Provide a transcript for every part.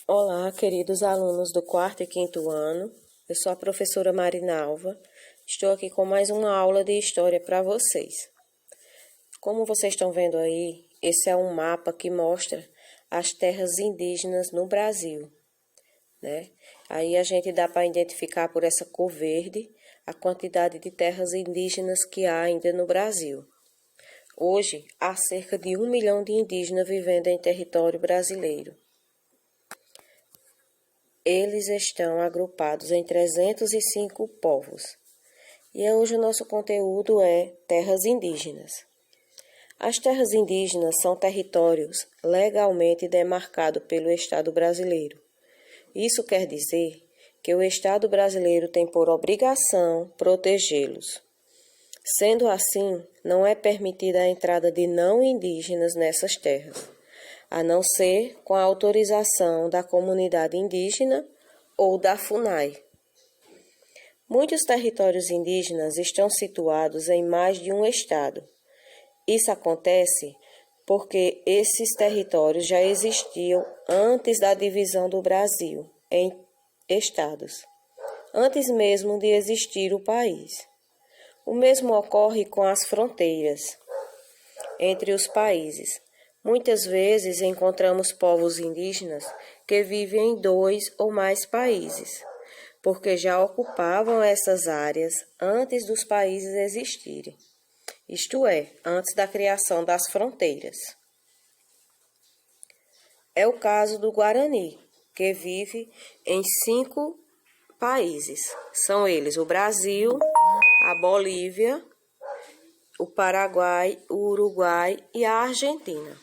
Olá, queridos alunos do quarto e quinto ano. Eu sou a professora Marinalva. Estou aqui com mais uma aula de história para vocês. Como vocês estão vendo aí, esse é um mapa que mostra as terras indígenas no Brasil, né? Aí a gente dá para identificar por essa cor verde a quantidade de terras indígenas que há ainda no Brasil. Hoje, há cerca de 1 milhão de indígenas vivendo em território brasileiro. Eles estão agrupados em 305 povos. E hoje o nosso conteúdo é terras indígenas. As terras indígenas são territórios legalmente demarcados pelo Estado brasileiro. Isso quer dizer que o Estado brasileiro tem por obrigação protegê-los. Sendo assim, não é permitida a entrada de não indígenas nessas terras, a não ser com a autorização da comunidade indígena ou da FUNAI. Muitos territórios indígenas estão situados em mais de um estado. Isso acontece porque esses territórios já existiam antes da divisão do Brasil em estados, antes mesmo de existir o país. O mesmo ocorre com as fronteiras entre os países. Muitas vezes encontramos povos indígenas que vivem em 2 ou mais países, porque já ocupavam essas áreas antes dos países existirem, isto é, antes da criação das fronteiras. É o caso do Guarani, que vive em 5 países. São eles o Brasil, a Bolívia, o Paraguai, o Uruguai e a Argentina.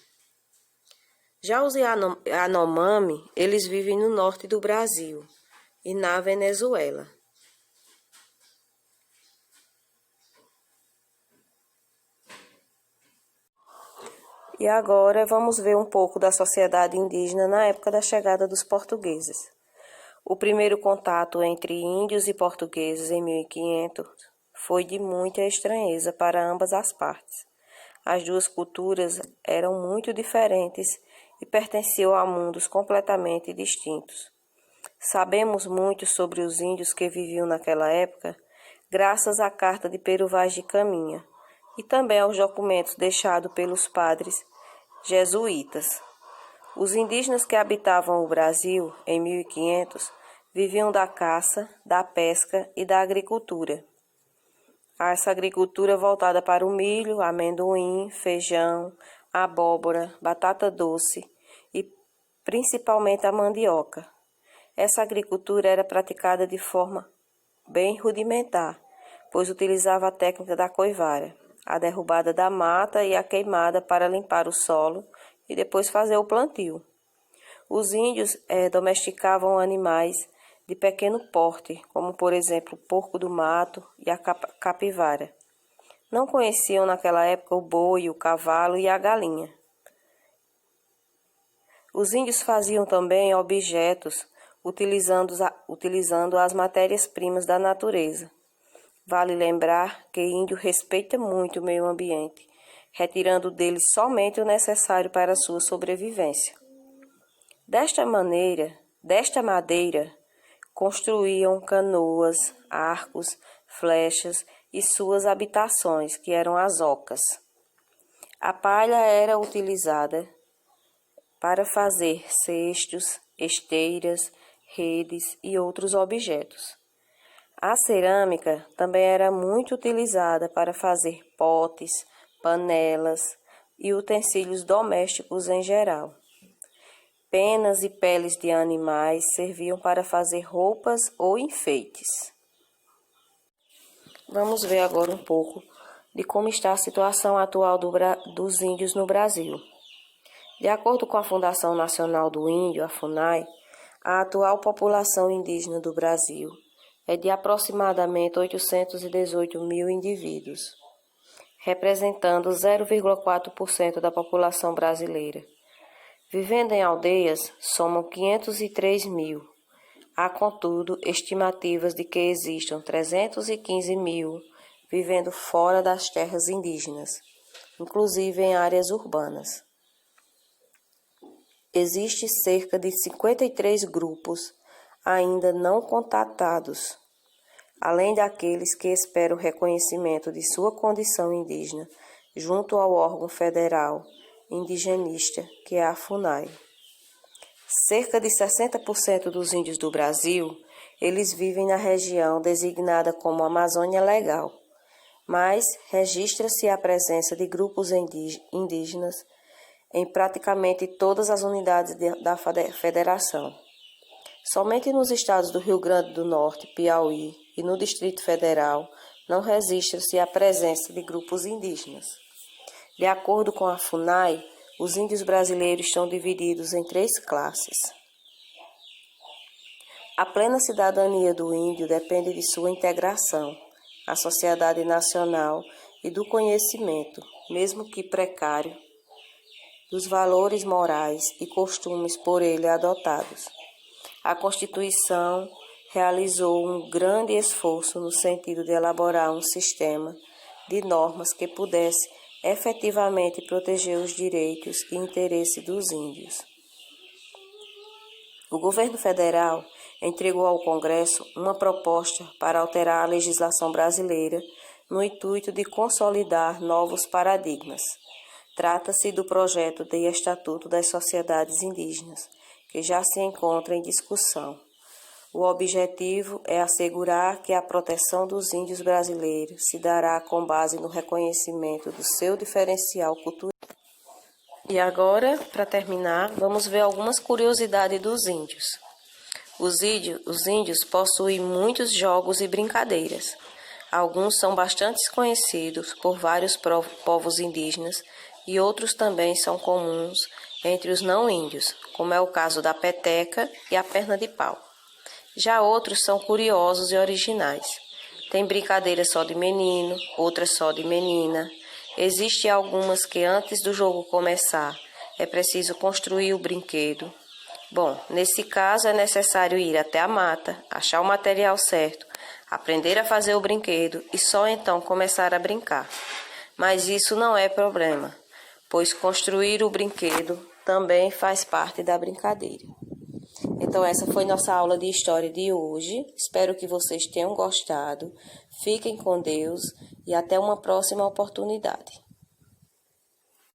Já os Yanomami, eles vivem no norte do Brasil e na Venezuela. E agora vamos ver um pouco da sociedade indígena na época da chegada dos portugueses. O primeiro contato entre índios e portugueses em 1500 foi de muita estranheza para ambas as partes. As duas culturas eram muito diferentes e pertenciam a mundos completamente distintos. Sabemos muito sobre os índios que viviam naquela época, graças à carta de Pero Vaz de Caminha e também aos documentos deixados pelos padres jesuítas. Os indígenas que habitavam o Brasil em 1500 viviam da caça, da pesca e da agricultura. Essa agricultura voltada para o milho, amendoim, feijão, abóbora, batata doce e principalmente a mandioca. Essa agricultura era praticada de forma bem rudimentar, pois utilizava a técnica da coivara, a derrubada da mata e a queimada para limpar o solo e depois fazer o plantio. Os índios domesticavam animais de pequeno porte, como por exemplo o porco do mato e a capivara. Não conheciam naquela época o boi, o cavalo e a galinha. Os índios faziam também objetos utilizando as matérias-primas da natureza. Vale lembrar que índio respeita muito o meio ambiente, retirando dele somente o necessário para a sua sobrevivência. Desta madeira, construíam canoas, arcos, flechas e suas habitações, que eram as ocas. A palha era utilizada para fazer cestos, esteiras, redes e outros objetos. A cerâmica também era muito utilizada para fazer potes, panelas e utensílios domésticos em geral. Penas e peles de animais serviam para fazer roupas ou enfeites. Vamos ver agora um pouco de como está a situação atual dos índios no Brasil. De acordo com a Fundação Nacional do Índio, a FUNAI, a atual população indígena do Brasil é de aproximadamente 818 mil indivíduos, representando 0,4% da população brasileira. Vivendo em aldeias, somam 503 mil. Há, contudo, estimativas de que existam 315 mil vivendo fora das terras indígenas, inclusive em áreas urbanas. Existem cerca de 53 grupos ainda não contatados, além daqueles que esperam o reconhecimento de sua condição indígena junto ao órgão federal indigenista, que é a FUNAI. Cerca de 60% dos índios do Brasil, eles vivem na região designada como Amazônia Legal, mas registra-se a presença de grupos indígenas em praticamente todas as unidades da federação. Somente nos estados do Rio Grande do Norte, Piauí e no Distrito Federal não registra-se a presença de grupos indígenas. De acordo com a FUNAI, os índios brasileiros estão divididos em 3 classes. A plena cidadania do índio depende de sua integração à sociedade nacional e do conhecimento, mesmo que precário, dos valores morais e costumes por ele adotados. A Constituição realizou um grande esforço no sentido de elaborar um sistema de normas que pudesse efetivamente proteger os direitos e interesses dos índios. O governo federal entregou ao Congresso uma proposta para alterar a legislação brasileira no intuito de consolidar novos paradigmas. Trata-se do projeto de Estatuto das Sociedades Indígenas, que já se encontra em discussão. O objetivo é assegurar que a proteção dos índios brasileiros se dará com base no reconhecimento do seu diferencial cultural. E agora, para terminar, vamos ver algumas curiosidades dos índios. Os índios possuem muitos jogos e brincadeiras. Alguns são bastante conhecidos por vários povos indígenas e outros também são comuns entre os não índios, como é o caso da peteca e a perna de pau. Já outros são curiosos e originais. Tem brincadeiras só de menino, outras só de menina. Existem algumas que antes do jogo começar é preciso construir o brinquedo. Bom, nesse caso é necessário ir até a mata, achar o material certo, aprender a fazer o brinquedo e só então começar a brincar. Mas isso não é problema, pois construir o brinquedo também faz parte da brincadeira. Então essa foi nossa aula de história de hoje. Espero que vocês tenham gostado. Fiquem com Deus e até uma próxima oportunidade.